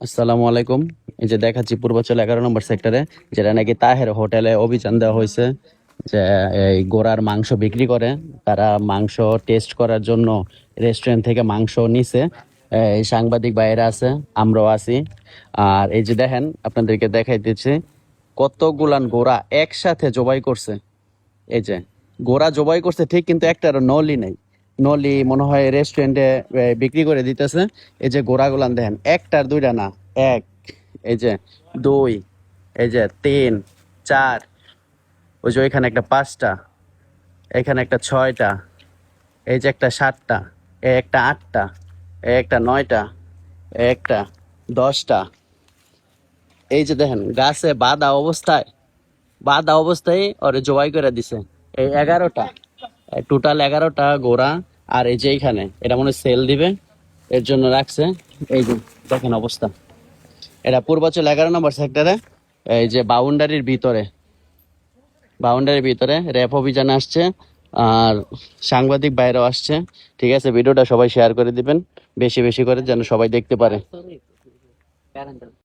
আসসালামু আলাইকুম। এই যে দেখাচ্ছি পূর্বাচল 11 নম্বর সেক্টরে, যেটা নাকি তাহের হোটেলে অভিযান দেওয়া হয়েছে। যে এই গোড়ার মাংস বিক্রি করে, তারা মাংস টেস্ট করার জন্য রেস্টুরেন্ট থেকে মাংস নিছে। এই সাংবাদিক বাইরে আছে, আমরাও আছি। আর এই যে দেখেন, আপনাদেরকে দেখাইতেছি কতগুলান গোড়া একসাথে জবাই করছে। এই যে গোড়া জবাই করছে ঠিক, কিন্তু একটার নলি নেই। নলি মনে হয় রেস্টুরেন্টে বিক্রি করে দিতেছে। এই যে গোড়াগুলান দেখেন, একটার দুইটা না, এক, এই যে দুই, এই যে তিন, চার, ওই যে ওইখানে একটা পাঁচটা, এখানে একটা ছয়টা, এই যে একটা সাতটা, এই একটা আটটা, এই একটা নয়টা, এই একটা 10টা। এই যে দেখেন গাছে বাঁধা অবস্থায় ওরে জবাই করে দিছে। এই 11টা, টোটাল 11টা গোড়া। আর এই যে এইখানে এটা মনে হয় সেল দিবে, এর জন্য রাখছে। এই যে দেখেন অবস্থা, এটা পূর্বাচল 11 নম্বর সেক্টরে, এই যে বাউন্ডারির ভিতরে র্যাব অভিযানে আসছে। আর সাংবাদিক বাইরেও আসছে। ঠিক আছে, ভিডিওটা সবাই শেয়ার করে দিবেন বেশি বেশি করে, যেন সবাই দেখতে পারে।